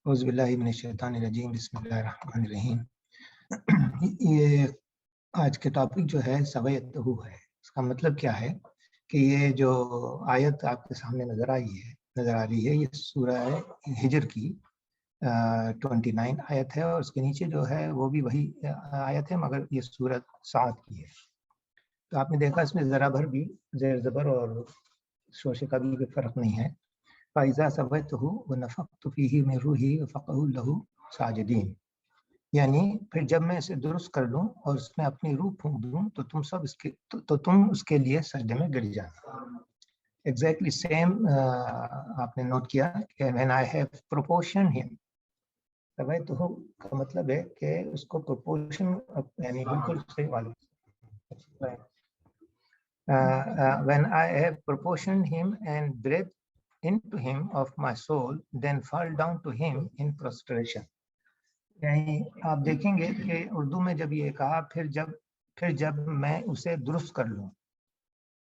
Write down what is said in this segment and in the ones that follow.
औज़ुबिल्लाहिमिनश्शैतानिर्रजीम बिस्मिल्लाहिर्रहमानिर्रहीम। ये आज के टॉपिक जो है सवयतहु है। इसका मतलब क्या है कि ये जो आयत आपके सामने नजर आ रही है, ये सूरह हिजर की 29 आयत है और उसके नीचे जो है वो भी वही आयत है, मगर ये सूरत साद की है। तो आपने देखा इसमें जरा भर भी ज़ेर ज़बर और शोशे का भी फर्क नहीं है। फ़ाइज़ा सवयतहु व नफ़ख़्तु फ़ीही मिन रूही फ़क़ऊ लहू साजिदीन, यानी फिर जब मैं इसे दुरुस्त कर लूँ और उसमें अपनी रूह फूंक दूँ तो तुम सब इसके तो तुम उसके लिए सजदे में गिर जाना। एग्जैक्टली सेम आपने नोट किया कि when I have proportion him, सवयतहु का मतलब है कि उसको प्रोपोर्शन यानी बिल्कुल सही वाले when I have proportioned him and breathed into him of my soul, then fall down to him in prostration. यानी आप देखेंगे कि उर्दू में जब ये कहा फिर जब मैं उसे दुरुस्त कर लूं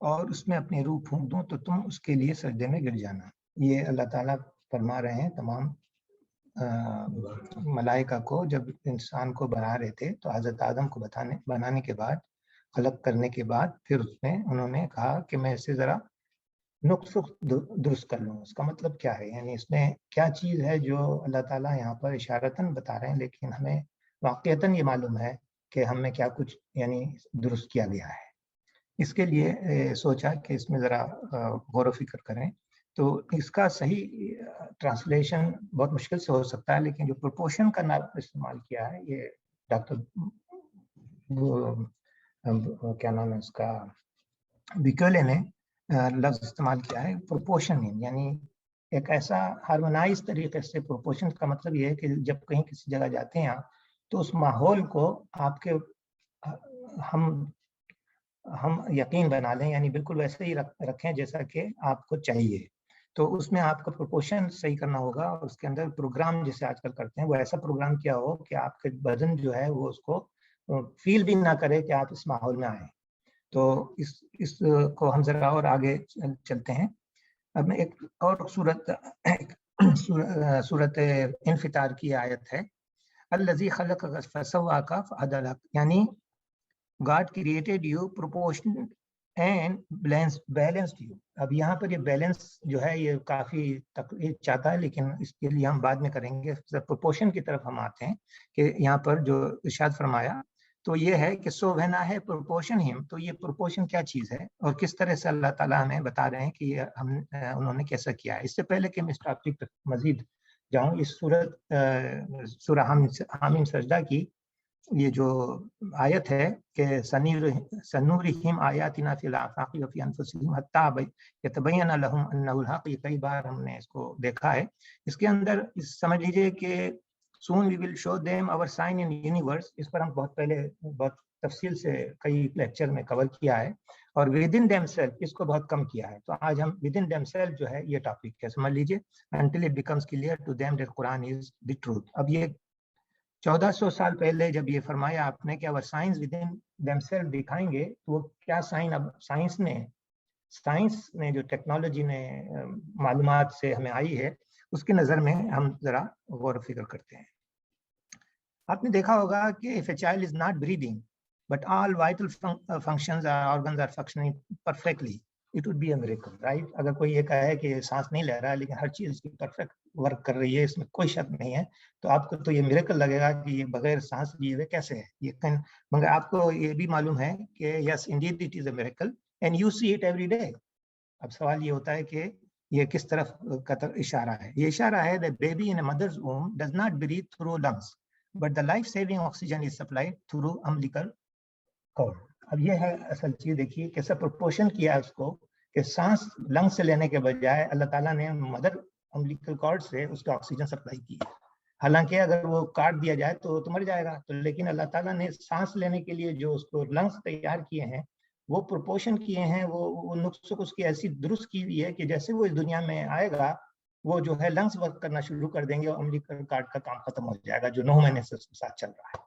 और उसमें अपनी रूह फूंक दूं तो तुम उसके लिए सजदे में गिर जाना। ये अल्लाह ताला फरमा रहे हैं तमाम मलाइका को जब इंसान को बना रहे थे, तो हज़रत आदम को बनाने के बाद, खलक करने के बाद फिर उसमें उन्होंने कहा कि मैं इसे ज़रा नुक्स दुरुस्त कर लूँ। उसका मतलब क्या है, यानी इसमें क्या चीज़ है जो अल्लाह ताला यहाँ पर इशारतन बता रहे हैं, लेकिन हमें वाक़ियतन ये मालूम है कि हमें क्या कुछ यानी दुरुस्त किया गया है। इसके लिए सोचा कि इसमें ज़रा गौर व फ़िक्र करें। तो इसका सही ट्रांसलेशन बहुत मुश्किल से हो सकता है, लेकिन जो प्रोपोर्शन का नाम इस्तेमाल किया है, ये डॉक्टर क्या नाम है उसका, बिकले ने लफ्ज़ इस्तेमाल किया है प्रोपोर्शन इन, यानी एक ऐसा हार्मोनाइज तरीके से। प्रोपोर्शन का मतलब ये है कि जब कहीं किसी जगह जाते हैं आप, तो उस माहौल को आपके हम यकीन बना लें, यानी बिल्कुल वैसे ही रखें जैसा कि आपको चाहिए। तो उसमें आपका प्रोपोर्शन सही करना होगा और उसके अंदर प्रोग्राम जैसे आजकल करते हैं, वो ऐसा प्रोग्राम किया हो कि आपके बदन जो है वो उसको फील भी ना करे कि आप इस माहौल में आए। तो इस को हम जरा और आगे चलते हैं। अब मैं एक और सूरत इन्फितार की आयत है, अल्लज़ी खलक़ फसव्वाका फअदलक, यानी God created you proportioned and balanced you। अब यहाँ पर ये बैलेंस जो है ये काफी तकलीफ चाहता है, लेकिन इसके लिए हम बाद में करेंगे। प्रोपोर्शन की तरफ हम आते हैं कि यहाँ पर जो इरशाद फरमाया तो ये है कि so when I have proportion him, तो ये प्रोपोर्शन क्या चीज़ है और किस तरह से अल्लाह ताला हमें बता रहे हैं कि ये उन्होंने कैसा किया है। इससे पहले कि मैं इस टॉपिक पर मजीद जाऊँ, इस सूरह हामीम सजदा की ये जो आयत है कि सनूरिहिम आयातिना फिल आफाक़ि व फ़ी अनफुसिहिम हत्ता यतबय्यन लहुम अन्नहुल हक़, ये कई बार हमने इसको देखा है। इसके अंदर समझ लीजिए कि soon we will show them our sign in universe, इस पर हम बहुत तफसील से कई लेक्चर में कवर किया है, और विद इन देमसेल्फ इसको बहुत कम किया है। तो आज हम विद इन देमसेल्फ जो है ये टॉपिक है, समझ लीजिए, until it becomes clear to them that Quran is the truth. अब ये 1400 साल पहले जब ये फरमाया आपने कि अवर साइंस विद इन देमसेल्फ दिखाएंगे, तो वो क्या साइन, अब साइंस ने जो टेक्नोलॉजी ने मालूमात से हमें आई है, उसकी नज़र में हम ज़रा गौर फिक्र करते हैं। आपने देखा होगा कि if a child is not breathing but all vital functions organs are functioning perfectly, it would be a miracle, right. अगर कोई ये कहे कि सांस नहीं ले रहा है लेकिन हर चीज इसकी परफेक्ट वर्क कर रही है, इसमें कोई शक नहीं है, तो आपको तो ये मिरेकल लगेगा कि ये बगैर सांस लिए हुए कैसे है ये। मगर आपको ये भी मालूम है कि yes Indeed it is a miracle and you see it every day. अब सवाल ये होता है कि ये किस तरफ का इशारा है। ये इशारा है that baby in a mother's womb does not breathe through lungs but the life saving oxygen is supplied through umbilical cord. अब ये है असल चीज, देखिए कैसा प्रोपोर्शन किया है उसको कि सांस लंग से लेने के बजाय अल्लाह ताला ने मदर अम्बिलिकल कॉर्ड से उसको ऑक्सीजन सप्लाई की है। हालांकि अगर वो काट दिया जाए तो मर जाएगा, तो लेकिन अल्लाह ताला ने सांस लेने के लिए जो उसको लंग्स तैयार किए हैं, वो प्रोपोर्शन किए हैं, वो नुस्खे उसकी ऐसी दुरुस्त की हुई है कि जैसे वो इस दुनिया में आएगा वो जो है लंग्स वर्क करना शुरू कर देंगे और अम्बिलिकल कॉर्ड का काम खत्म हो जाएगा, जो 9 महीने से उसके साथ चल रहा है।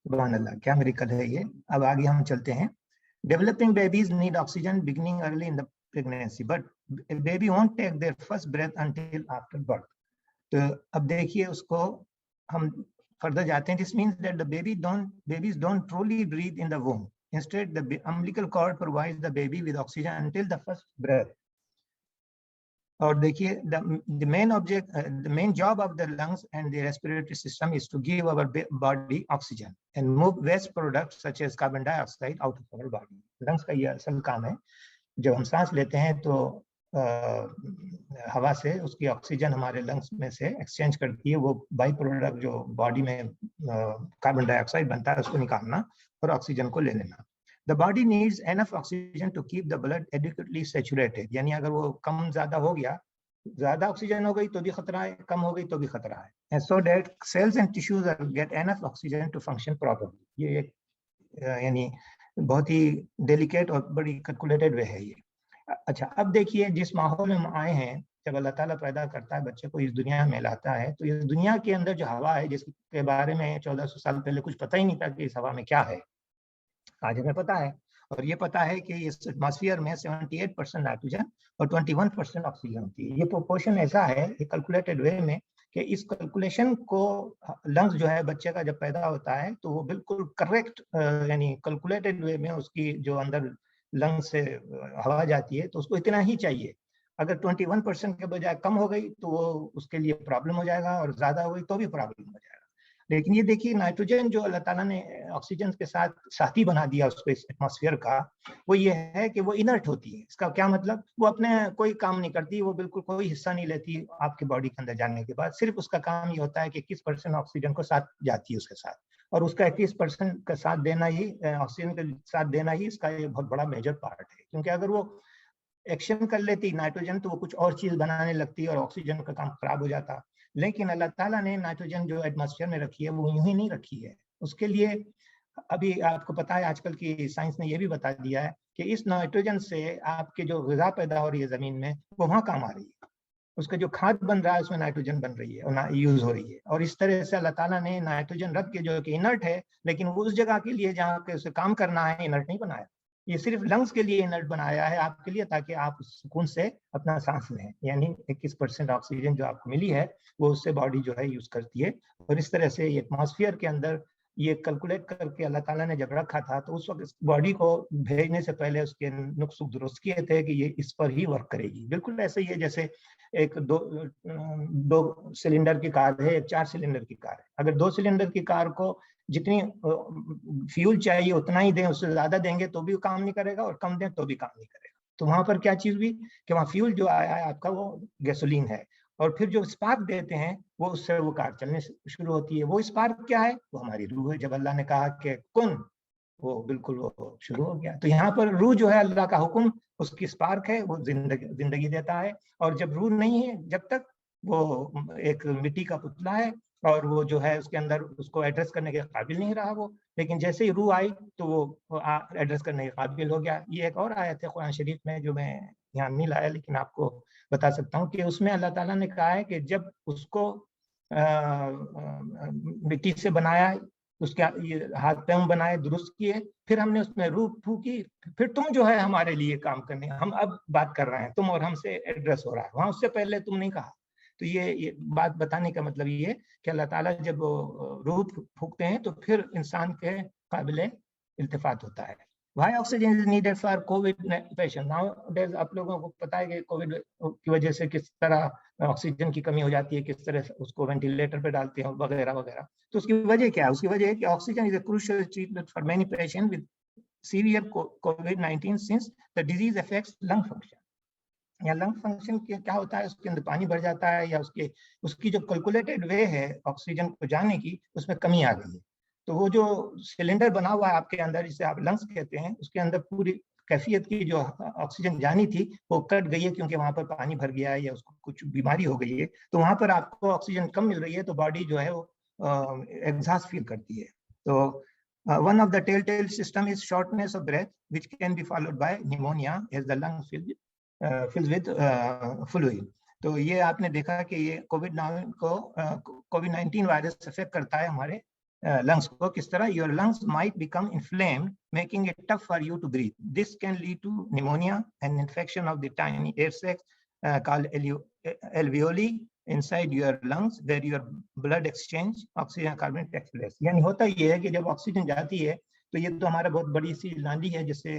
सुभान अल्लाह, क्या मिरेकल है ये। अब आगे हम चलते हैं। Developing babies need oxygen beginning early in the pregnancy, but a baby won't take their first breath until after birth. तो अब देखिए उसको हम further जाते हैं. This means that the babies don't truly breathe in the womb. Instead, the umbilical cord provides the baby with oxygen until the first breath. और देखिए the main job of the lungs and the respiratory system is to give our body oxygen and move waste products such as carbon dioxide out of our body. Lungs का ये असल काम है. जब हम सांस लेते हैं तो हवा से उसकी ऑक्सीजन हमारे लंग्स में से एक्सचेंज करती है. वो बाई प्रोडक्ट जो बॉडी में कार्बन डाइऑक्साइड बनता है उसको निकालना और ऑक्सीजन को ले लेना. The body needs enough oxygen to keep the blood adequately saturated. यानी अगर वो कम ज्यादा हो गया, ज्यादा ऑक्सीजन हो गई तो भी खतरा है, कम हो गई तो भी खतरा है. And so that cells and tissues get enough oxygen to function properly. ये एक यानी बहुत ही डेलिकेट और बड़ी कैलकुलेटेड वे है ये. अच्छा, अब देखिए जिस माहौल में हम आए हैं, जब अल्लाह ताला पैदा करता है बच्चे को, इस दुनिया में लाता है, तो इस दुनिया के अंदर जो हवा है जिसके बारे में 1400 साल पहले कुछ पता ही नहीं था कि इस हवा में क्या है, आज हमें पता है. और ये पता है कि इस एटमॉस्फेयर में 78% नाइट्रोजन और 21% ऑक्सीजन होती है. ये प्रोपोर्शन ऐसा है कैलकुलेटेड वे में कि इस कैलकुलेशन को लंग्स जो है बच्चे का जब पैदा होता है तो वो बिल्कुल करेक्ट यानी कैलकुलेटेड वे में उसकी जो अंदर लंग्स से हवा जाती है तो उसको इतना ही चाहिए. अगर 21% के बजाय कम हो गई तो वो उसके लिए प्रॉब्लम हो जाएगा और ज्यादा हो गई तो भी प्रॉब्लम हो जाएगा. लेकिन ये देखिए नाइट्रोजन जो अल्लाह ताला ने ऑक्सीजन के साथ साथी बना दिया उसको इस एटमॉस्फेयर का, वो ये है कि वो इनर्ट होती है. इसका क्या मतलब, वो अपने कोई काम नहीं करती, वो बिल्कुल कोई हिस्सा नहीं लेती आपके बॉडी के अंदर जाने के बाद. सिर्फ उसका काम ये होता है कि 21% ऑक्सीजन को साथ जाती है उसके साथ, और उसका 21% का साथ देना ही, ऑक्सीजन के साथ देना ही इसका ये बहुत बड़ा मेजर पार्ट है. क्योंकि अगर वो एक्शन कर लेती नाइट्रोजन तो वो कुछ और चीज बनाने लगती और ऑक्सीजन का काम खराब हो जाता. लेकिन अल्लाह ताला ने नाइट्रोजन जो एटमॉस्फेयर में रखी है वो यूं ही नहीं रखी है. उसके लिए अभी आपको पता है आजकल की साइंस ने ये भी बता दिया है कि इस नाइट्रोजन से आपके जो ग़िज़ा पैदा हो रही है जमीन में वो वहाँ काम आ रही है. उसका जो खाद बन रहा है उसमें नाइट्रोजन बन रही है और यूज हो रही है. और इस तरह से अल्लाह ताला ने नाइट्रोजन रख के जो कि इनर्ट है, लेकिन वो उस जगह के लिए जहाँ पे उसे काम करना है इनर्ट नहीं बनाया. ये सिर्फ लंग्स के लिए इनर्ट बनाया है आपके लिए, ताकि आप सुकून से अपना सांस लें. यानी 21% ऑक्सीजन जो आपको मिली है वो उससे बॉडी जो है यूज करती है. और इस तरह से ये एटमॉस्फेयर के अंदर ये कैलकुलेट करके अल्लाह ताला ने जब रखा था तो उस वक्त बॉडी को भेजने से पहले उसके नुक्स दुरुस्त किए थे कि ये इस पर ही वर्क करेगी. बिल्कुल ऐसे ही है जैसे एक दो सिलेंडर की कार है, एक 4 सिलेंडर की कार है. अगर 2 सिलेंडर की कार को जितनी फ्यूल चाहिए उतना ही दें, उससे ज्यादा देंगे तो भी काम नहीं करेगा और कम दें तो भी काम नहीं करेगा. तो वहां पर क्या चीज हुई कि वहाँ फ्यूल जो आया है आपका वो गैसोलीन है, और फिर जो स्पार्क देते हैं वो उससे वो कार चलने शुरू होती है. वो स्पार्क क्या है, वो हमारी रूह है. जब अल्लाह ने कहा कि कुन, वो बिल्कुल वो शुरू हो गया. तो यहाँ पर रूह जो है अल्लाह का हुक्म, उसकी स्पार्क है, वो जिंदगी देता है. और जब रूह नहीं है, जब तक वो एक मिट्टी का पुतला है और वो जो है उसके अंदर उसको एड्रेस करने के काबिल नहीं रहा वो. लेकिन जैसे ही रूह आई तो वो एड्रेस करने के काबिल हो गया. ये एक और आयत है कुरान शरीफ में जो मैं यहाँ नहीं लाया लेकिन आपको बता सकता हूँ कि उसमें अल्लाह ताला ने कहा है कि जब उसको मिट्टी से बनाया, उसके ये हाथ पैर बनाए, दुरुस्त किए, फिर हमने उसमें रूह फूकी, फिर तुम जो है हमारे लिए काम करने, हम अब बात कर रहे हैं, तुम और हमसे एड्रेस हो रहा है, वहां उससे पहले तुम नहीं कहा. तो ये बात बताने का मतलब ये कि अल्लाह ताला जब रूह फूकते हैं तो फिर इंसान के काबिल इल्तिफात होता है. Why oxygen is needed for COVID patient? Nowadays आप लोगों को पता है कि कोविड की वजह से किस तरह ऑक्सीजन की कमी हो जाती है, किस तरह उसको वेंटिलेटर पे डालते हैं वगैरह वगैरह. तो उसकी वजह क्या है? उसकी वजह है कि oxygen is a crucial treatment for many patient with severe COVID-19 since the disease affects lung function. या लंग फंक्शन क्या होता है, उसके अंदर पानी भर जाता है या उसकी जो कैलकुलेटेड वे है ऑक्सीजन को जाने की, उसमें कमी आ गई है. तो वो जो सिलेंडर बना हुआ है आपके अंदर, जिसे आप लंग्स कहते हैं, उसके अंदर पूरी कैफियत की जो ऑक्सीजन जानी थी वो कट गई है क्योंकि वहां पर पानी भर गया है या उसको कुछ बीमारी हो गई है. तो वहां पर आपको ऑक्सीजन कम मिल रही है तो बॉडी जो है वो एग्जॉस्ट फील करती है. तो one of the telltale system is shortness of breath, which can be followed by pneumonia as the lung fills with fluid. तो ये आपने देखा कि ये कोविड-19 वायरस अफेक्ट करता है हमारे लंग्स को किस तरह, your lungs might become inflamed making it tough for you to breathe, this can lead to pneumonia and infection of the tiny air sacs called alveoli inside your lungs where your blood exchange oxygen carbon takes place। यानी होता ये है कि जब oxygen जाती है तो ये तो हमारा बहुत बड़ी सी नाली है जिससे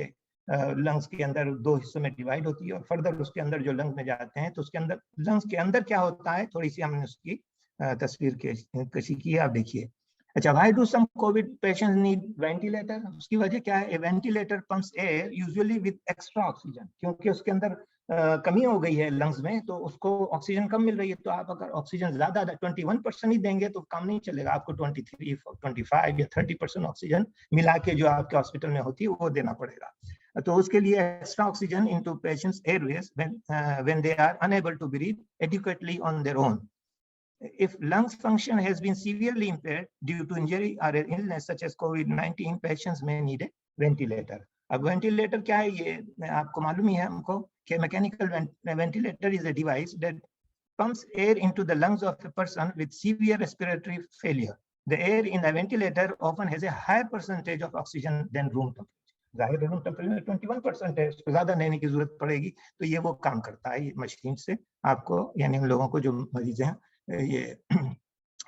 लंग्स के अंदर दो हिस्सों में डिवाइड होती है, और फर्दर उसके अंदर जो लंग्स में जाते हैं तो उसके अंदर लंग्स के अंदर क्या होता है, थोड़ी सी हमने उसकी तस्वीर कशी की है, आप देखिए। अच्छा, why do some COVID patients need ventilator? उसकी वजह क्या है? A ventilator pumps air usually with extra oxygen, क्योंकि उसके अंदर कमी हो गई है लंग्स में, तो उसको ऑक्सीजन कम मिल रही है। तो आप अगर ऑक्सीजन ज्यादा 21% ही देंगे तो काम नहीं चलेगा, आपको 23, 25 या 30% ऑक्सीजन मिला के जो आपके हॉस्पिटल में होती है वो देना पड़ेगा। तो उसके लिए extra oxygen into patients airways when they are unable to breathe adequately on their own. If lungs function has been severely impaired due to injury or illness such as COVID-19, patients may need a ventilator. अब ventilator क्या है, ये आपको मालूम ही है हमको कि mechanical ventilator is a device that pumps air into the lungs of a person with severe respiratory failure. The air in a ventilator often has a higher percentage of oxygen than room temperature. जाहिर room temperature 21% है, उसको ज्यादा लेने की जरूरत पड़ेगी, तो ये वो काम करता है ये मशीन से आपको, यानी उन लोगों को जो मरीज हैं ये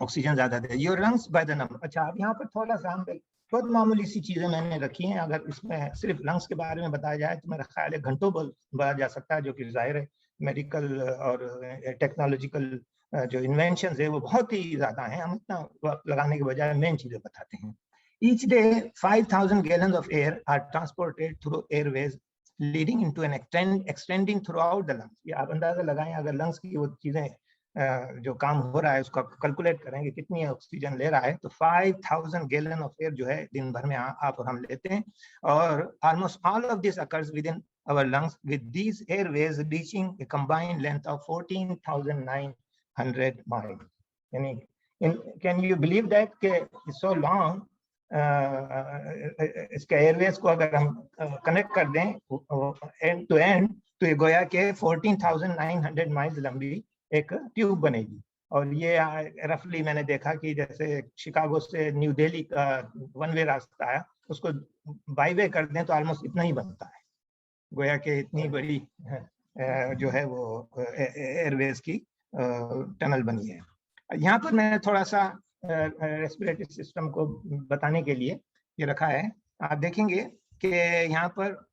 ऑक्सीजन ज्यादा दे। Your lungs by the number. अच्छा, अब यहाँ पर थोड़ा सा हम बहुत मामूली सी चीजें मैंने रखी हैं, अगर इसमें सिर्फ लंग्स के बारे में बताया जाए तो मेरा ख्याल है घंटों बढ़ा जा सकता है, जो कि जाहिर है मेडिकल और टेक्नोलॉजिकल जो इन्वेंशन है वो बहुत ही ज्यादा हैं, हम इतना वक्त लगाने के बजाय मेन चीजें बताते हैं। Each day 5,000 gallons of air are transported through airways leading into an extending throughout the lungs। ये आप अंदाजा लगाएं, अगर लंग्स की वो चीजें जो काम हो रहा है उसका कैलकुलेट करेंगे कितनी ऑक्सीजन ले रहा है, तो 5,000 गैलन ऑफ एयर जो है दिन भर में आप और हम लेते हैं, और almost all of this occurs within our lungs with these airways reaching a combined length of 14,900 mile. यानी कैन यू बिलीव दैट के सो लॉन्ग इसके एयरवेज को अगर हम कनेक्ट कर दें एंड टू एंड, तो ये गोया के 14,900 माइल लंबी एक ट्यूब बनेगी। और ये रफली मैंने देखा कि जैसे शिकागो से न्यू दिल्ली का वन वे रास्ता है, उसको बाई वे कर दें तो ऑलमोस्ट इतना ही बनता है, गोया के इतनी बड़ी जो है वो एयरवेज की टनल बनी है। यहाँ पर मैंने थोड़ा सा रेस्पिरेटरी सिस्टम को बताने के लिए ये रखा है। आप देखेंगे कि यहाँ पर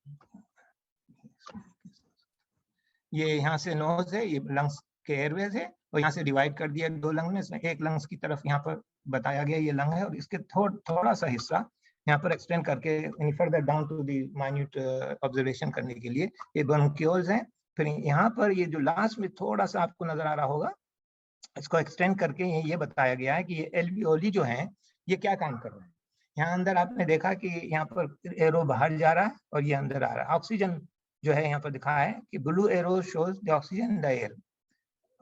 ये यहाँ से नोज है, ये लंग्स के एयरवेज है, और यहाँ से डिवाइड कर दिया दो लंग में, इसमें एक लंग्स की तरफ यहाँ पर बताया गया ये लंग है, और इसके थोड़ा सा हिस्सा यहाँ पर एक्सटेंड करके further down to the minute observation करने के लिए ये ब्रोंकियोल्स हैं। फिर यहाँ पर ये जो लास्ट में थोड़ा सा आपको नजर आ रहा होगा, इसको एक्सटेंड करके ये बताया गया है कि ये एल्वियोली जो हैं ये क्या काम कर रहे हैं। यहाँ अंदर आपने देखा कि यहाँ पर एरो बाहर जा रहा है और ये अंदर आ रहा है। ऑक्सीजन जो है यहाँ पर दिखा है कि blue arrow shows the oxygen in the air,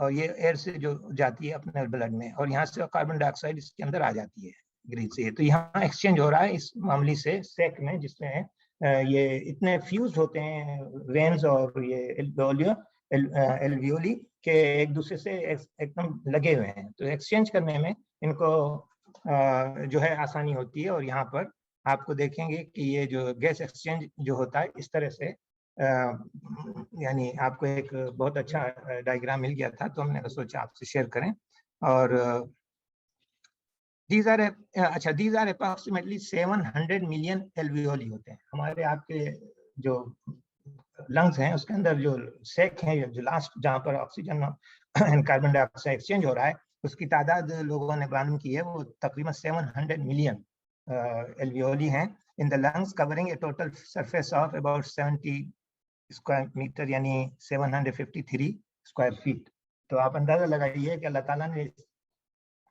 और ये एयर से जो जाती है अपने ब्लड में, और यहाँ से कार्बन डाइऑक्साइड इसके अंदर आ जाती है ग्रीन से। तो यहाँ एक्सचेंज हो रहा है इस मामले से सेक में, जिसमें ये इतने फ्यूज होते हैं वेन्स और ये एल्वियोली के एक दूसरे से एकदम लगे हुए हैं, तो एक्सचेंज करने में इनको जो है आसानी होती है। और यहाँ पर आपको देखेंगे कि ये जो गैस एक्सचेंज जो होता है इस तरह से, यानी आपको एक बहुत अच्छा डायग्राम मिल गया था, तो हमने सोचा आपसे शेयर करें। और these are approximately 700 million alveoli होते हैं हमारे आपके जो लंग्स हैं, उसके अंदर जो सेक है, जो लास्ट जहाँ पर ऑक्सीजन कार्बन डाइऑक्साइड एक्सचेंज हो रहा है, उसकी तादाद लोगों ने मालूम की है, वो तकरीबन 700 मिलियन एल्वियोली हैं in the lungs, covering a total surface of about 70 square metre, यानी 753 स्क्वायर फीट। तो आप अंदाजा लगाइए कि अल्लाह ताला ने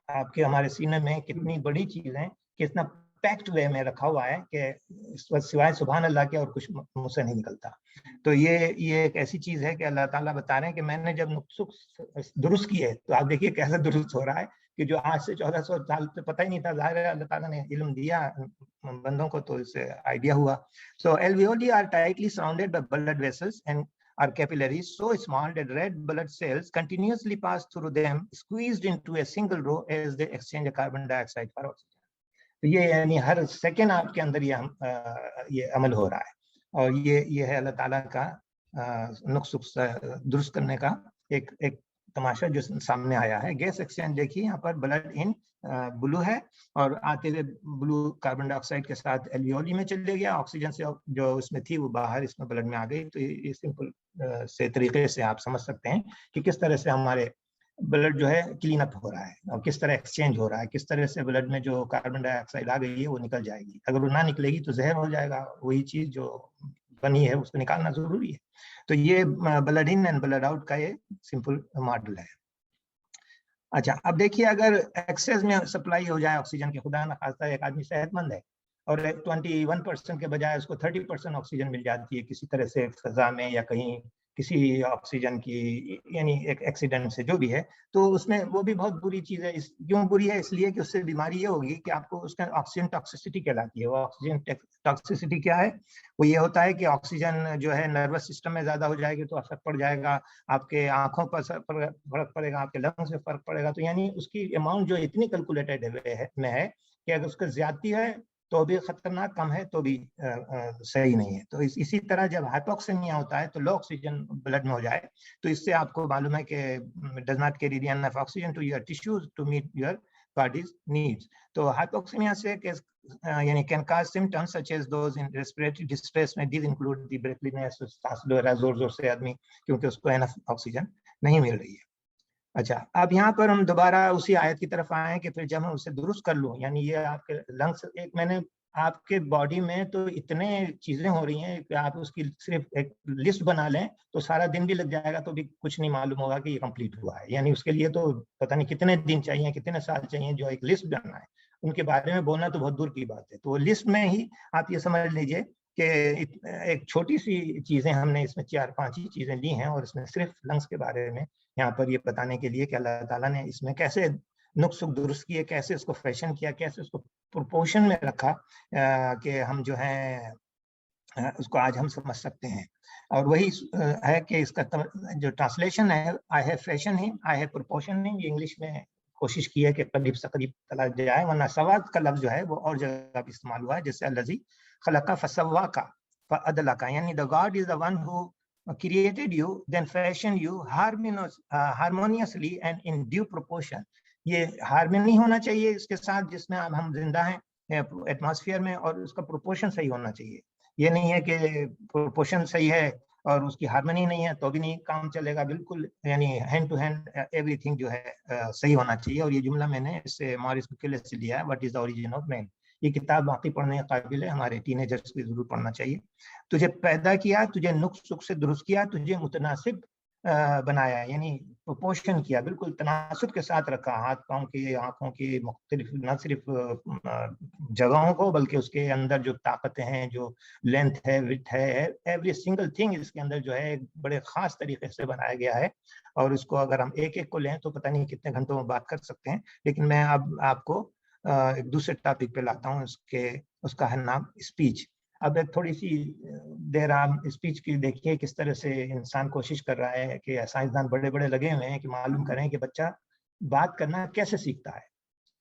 आपके हमारे सीने में कितनी बड़ी चीज है, कितना पैक्ड वे में रखा हुआ है कि सिवाय सुभान अल्लाह के और कुछ मुझसे नहीं निकलता। तो ये एक ऐसी चीज है कि अल्लाह ताला बता रहे हैं कि मैंने जब नुक्सुक दुरुस्त किए, तो आप देखिए कैसे दुरुस्त हो रहा है कि जो आज से 1400 साल से पता ही नहीं था, जाहिर है अल्लाह ताला ने इल्म दिया बंदों को, तो इससे आइडिया हुआ। So alveoli are tightly surrounded by blood vessels and are capillaries so small that red blood cells continuously pass through them, squeezed into a single row as they exchange carbon dioxide for oxygen. तो ये यानी हर second आपके अंदर ये अमल हो रहा है, और ये है अल्लाह ताला का नुक्स दुरुस्त करने का एक तमाशा जो सामने आया है। गैस एक्सचेंज देखिए, यहाँ पर ब्लड इन ब्लू है, और आते हुए ब्लू कार्बन डाइऑक्साइड के साथ एल्वियोली में चले गया, ऑक्सीजन से जो उसमें थी वो बाहर इसमें ब्लड में आ गई। तो ये सिंपल से तरीके से आप समझ सकते हैं कि किस तरह से हमारे ब्लड जो है क्लीन अप हो रहा है, और किस तरह एक्सचेंज हो रहा है, किस तरह से ब्लड में जो कार्बन डाइऑक्साइड आ गई है वो निकल जाएगी। अगर वो ना निकलेगी तो जहर हो जाएगा, वही चीज जो बनी है उसको निकालना जरूरी है। तो ये blood in and blood out का ये सिंपल मॉडल है। अच्छा, अब देखिए, अगर एक्सेस में सप्लाई हो जाए ऑक्सीजन की, खुदा न खास्ता एक आदमी सेहतमंद है और 21% के बजाय उसको 30% ऑक्सीजन मिल जाती है किसी तरह से फजा में या कहीं किसी ऑक्सीजन की यानी एक एक्सीडेंट से जो भी है, तो उसमें वो भी बहुत बुरी चीज़ है। क्यों बुरी है? इसलिए कि उससे बीमारी ये होगी कि आपको उसका ऑक्सीजन टॉक्सिसिटी कहलाती है। वो ऑक्सीजन टॉक्सिसिटी क्या है? वो ये होता है कि ऑक्सीजन जो है नर्वस सिस्टम में ज़्यादा हो जाएगी तो असर पड़ जाएगा, आपके आंखों पर फर्क पड़ेगा, आपके लंग्स में फर्क पड़ेगा। तो यानी उसकी अमाउंट जो इतनी कैलकुलेटेड है कि अगर उसका ज्यादती है तो भी खतरनाक, कम है तो भी सही नहीं है। तो इसी तरह जब हाइपोक्सेमिया होता है तो लो ऑक्सीजन ब्लड में हो जाए तो इससे आपको मालूम है कि does not carry enough oxygen to your tissues to meet your body's needs. तो हाइपोक्सेमिया से यानी can cause symptoms such as those in respiratory distress में दीज इंक्लूड द ब्रेथलीनेस, सांस ले रहा है जोर जोर से आदमी क्योंकि उसको एनफ ऑक्सीजन नहीं मिल रही है। अच्छा, अब यहाँ पर हम दोबारा उसी आयत की तरफ आए कि फिर जब मैं उसे दुरुस्त कर लूँ, यानी ये आपके लंग्स, एक मैंने आपके बॉडी में तो इतने चीजें हो रही हैं कि आप उसकी सिर्फ एक लिस्ट बना लें तो सारा दिन भी लग जाएगा तो भी कुछ नहीं मालूम होगा कि ये कंप्लीट हुआ है। यानी उसके लिए तो पता नहीं कितने दिन चाहिए, कितने साल चाहिए जो एक लिस्ट बनना है, उनके बारे में बोलना तो बहुत दूर की बात है। तो लिस्ट में ही आप ये समझ लीजिए कि एक छोटी सी चीजें हमने इसमें 4-5 ही चीजें ली हैं, और इसमें सिर्फ लंग्स के बारे में यहाँ पर ये बताने के लिए कि अल्लाह ताला ने इसमें कैसे नुक्स दुरुस्त किए, कैसे उसको फैशन किया, कैसे उसको प्रोपोर्शन में रखा कि हम जो है उसको आज हम समझ सकते हैं। और वही है कि इसका जो ट्रांसलेशन है, I have fashion him, I have proportion him, ये इंग्लिश में कोशिश की है कि करीब से करीब चला जाए, वरना सवाद का लफ्ज जो है वो और जगह भी इस्तेमाल हुआ है, जैसे अल्लज़ी खलका फसव्वा का फअदला का, यानी the God is the one who created you, then fashioned you harmoniously and in due proportion। ये हार्मनी होना चाहिए इसके साथ जिसमें अब हम जिंदा हैं एटमॉस्फेयर में, और उसका प्रोपोर्शन सही होना चाहिए। ये नहीं है कि प्रोपोर्शन सही है और उसकी हार्मनी नहीं है तो भी नहीं काम चलेगा, बिल्कुल यानी हैंड टू हैंड एवरीथिंग जो है सही होना चाहिए। और ये जुमला मैंने इससे मॉरिस बुकेलेस से लिया है, what is the origin of man. ये किताब बाकी पढ़ने के काबिल है, हमारे टीनेजर्स को जरूर पढ़ना चाहिए। तुझे पैदा किया, तुझे नुक्स सुख से दुरुस्त किया, तुझे मुतनासिब बनाया, यानी प्रोपोर्शन किया, बिल्कुल तनासुब के साथ रखा, हाथ पाँव की, आंखों की, मुख्तलिफ न सिर्फ जगहों को बल्कि उसके अंदर जो ताकतें हैं, जो लेंथ है, विड्थ है, एवरी सिंगल थिंग इसके अंदर जो है एक बड़े खास तरीके से बनाया गया है। और उसको अगर हम एक एक को लें तो पता नहीं कितने घंटों में बात कर सकते हैं, लेकिन मैं अब आपको एक दूसरे टॉपिक पे लाता हूँ। उसका है नाम स्पीच। अब एक थोड़ी सी देर आप स्पीच की देखिए, किस तरह से इंसान कोशिश कर रहा है कि साइंसदान बड़े बड़े लगे हुए हैं कि मालूम करें कि बच्चा बात करना कैसे सीखता है,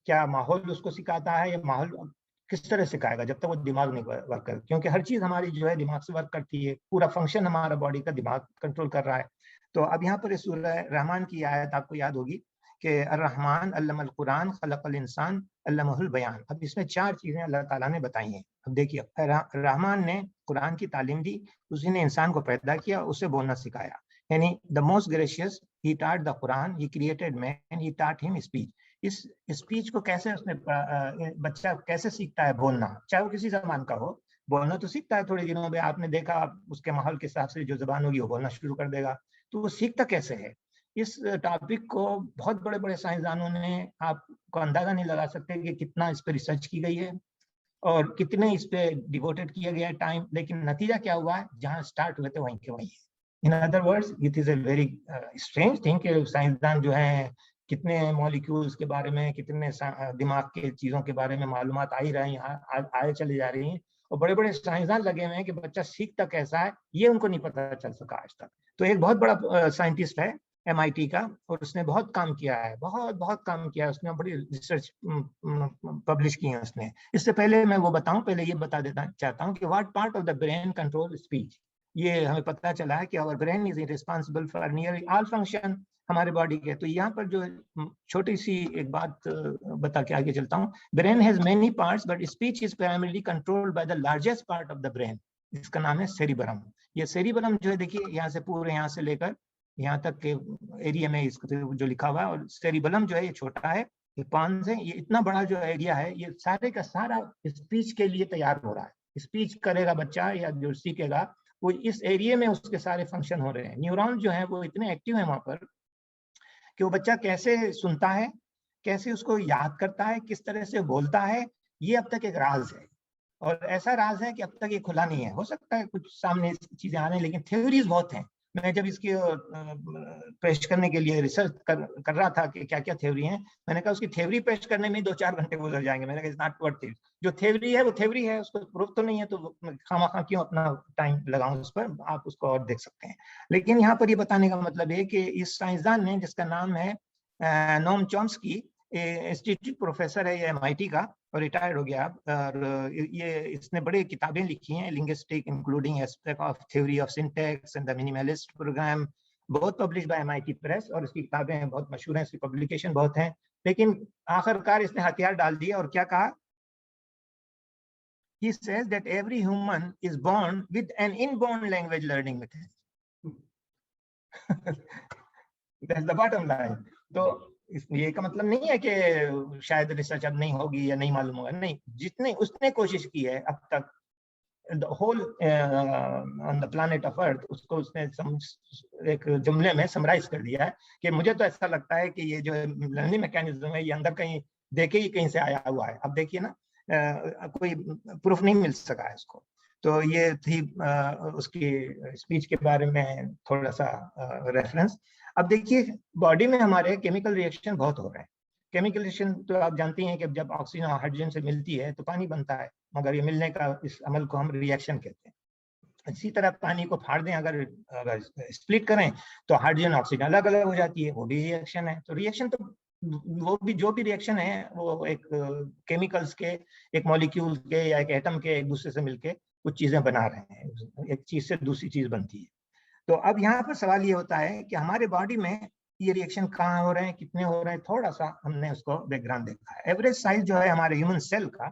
क्या माहौल उसको सिखाता है, या माहौल किस तरह सिखाएगा जब तक वो दिमाग नहीं वर्क कर, क्योंकि हर चीज हमारी जो है दिमाग से वर्क करती है, पूरा फंक्शन हमारा बॉडी का दिमाग कंट्रोल कर रहा है। तो अब यहाँ पर सूरह रहमान की आयत आपको याद होगी कि अर्रहमान अल्लमल कुरान खलकल इंसान अल्लमहुल बयान। अब इसमें 4 चीजें अल्लाह ताला ने बताई हैं। अब देखिए, रहमान ने कुरान की तालीम दी, उसी ने इंसान को पैदा किया, उसे बोलना सिखाया, यानी the most gracious he taught the Quran, he created man, he taught him speech. इस स्पीच को कैसे उसने बच्चा कैसे सीखता है बोलना, चाहे वो किसी जबान का हो, बोलना तो सीखता है थोड़े दिनों में, आपने देखा उसके माहौल के हिसाब से जो जबान होगी वो बोलना शुरू कर देगा। तो वो सीखता कैसे है? इस टॉपिक को बहुत बड़े बड़े साइंसदानों ने, आपको अंदाजा नहीं लगा सकते कि कितना इस पर रिसर्च की गई है और कितने इस पे डिवोटेड किया गया है टाइम, लेकिन नतीजा क्या हुआ है, जहां स्टार्ट हुए थे वहीं के वहीं। In other words it is a very strange thing कि साइंसदान जो है कितने मॉलिक्यूल्स के बारे में, कितने दिमाग के चीजों के बारे में मालूमात आ ही रही हैं, आए चले जा रही हैं, और बड़े बड़े साइंसदान लगे हुए हैं कि बच्चा सीखता कैसा है ये उनको नहीं पता चल सका आज तक। तो एक बहुत बड़ा साइंटिस्ट है MIT का, और उसने बहुत काम किया है, बहुत काम किया है उसने, बड़ी रिसर्च पब्लिश की है उसने। इससे पहले मैं वो बताऊं, पहले ये बता देता चाहता हूँ कि what part of the brain control speech. ये हमें पता चला है कि our brain is responsible for near all function हमारे बॉडी के। तो यहाँ पर जो छोटी सी एक बात बता के आगे चलता हूँ। Brain has many parts but speech is primarily controlled by the largest part of the brain, इसका नाम है सेरिबरम। ये सेरिबरम जो है, देखिए यहाँ से पूरे, यहाँ से लेकर यहाँ तक के एरिया में इसको जो लिखा हुआ है, और सेरिबलम जो है ये छोटा है, ये पांच है, ये इतना बड़ा जो एरिया है, ये सारे का सारा स्पीच के लिए तैयार हो रहा है। स्पीच करेगा बच्चा या जो सीखेगा, वो इस एरिया में उसके सारे फंक्शन हो रहे हैं। न्यूरॉन जो है वो इतने एक्टिव है वहां पर कि वो बच्चा कैसे सुनता है, कैसे उसको याद करता है, किस तरह से बोलता है, ये अब तक एक राज है। और ऐसा राज है कि अब तक ये खुला नहीं है। हो सकता है कुछ सामने चीजें आ रही हैं, लेकिन थ्योरीज बहुत हैं। मैं जब इसकी पेश करने के लिए रिसर्च कर रहा था कि क्या क्या थ्योरी हैं, मैंने कहा उसकी थ्योरी पेश करने में 2-4 घंटे गुजर जाएंगे। मैंने कहा इट्स नॉट वर्थ इट। जो थ्योरी है वो थ्योरी है, उसको प्रूफ तो नहीं है, तो खामखा क्यों अपना टाइम लगाऊं उस पर, आप उसको और देख सकते हैं। लेकिन यहाँ पर ये बताने का मतलब है कि इस साइंसदान ने, जिसका नाम है नोम चॉम्स्की, इंस्टीट्यूट प्रोफेसर है ये MIT का, और रिटायर्ड हो गया। और ये इसने बड़ी किताबें लिखी हैं, linguistic including aspect of theory of syntax and the minimalist program, बहुत पब्लिश बाय MIT प्रेस, और इसकी किताबें बहुत मशहूर हैं, इसकी पब्लिकेशन बहुत हैं। लेकिन आखिरकार इसने हथियार डाल दिया और क्या कहा? He says that every human is born with an inborn language learning mechanism. That's the bottom line. तो ये का मतलब नहीं है कि शायद रिसर्च अब नहीं होगी या नहीं मालूम होगा, नहीं। जितने उसने कोशिश की है अब तक, the whole on the planet of Earth, उसको उसने एक जुमले में समराइज कर दिया है कि मुझे तो ऐसा लगता है कि ये जो लर्निंग मैकेनिज्म है, ये अंदर कहीं देखे ही कहीं से आया हुआ है। अब देखिए ना, कोई प्रूफ नहीं मिल सका है इसको। तो ये थी उसकी स्पीच के बारे में थोड़ा सा रेफरेंस। अब देखिए, बॉडी में हमारे केमिकल रिएक्शन बहुत हो रहे हैं। केमिकल रिएक्शन तो आप जानती हैं कि जब ऑक्सीजन हाइड्रोजन से मिलती है तो पानी बनता है, मगर ये मिलने का इस अमल को हम रिएक्शन कहते हैं। इसी तरह पानी को फाड़ दें, अगर स्प्लिट करें, तो हाइड्रोजन ऑक्सीजन अलग अलग हो जाती है, वो भी रिएक्शन है। तो रिएक्शन तो वो भी, जो भी रिएक्शन है वो एक केमिकल्स के, एक मॉलिक्यूल के या एक एटम के एक दूसरे से मिलके कुछ चीजें बना रहे हैं, एक चीज से दूसरी चीज बनती है। तो अब यहाँ पर सवाल ये होता है कि हमारे बॉडी में ये रिएक्शन कहाँ हो रहे हैं, कितने हो रहे हैं, थोड़ा सा हमने उसको बैकग्राउंड देखा है। एवरेज साइज जो है हमारे ह्यूमन सेल का,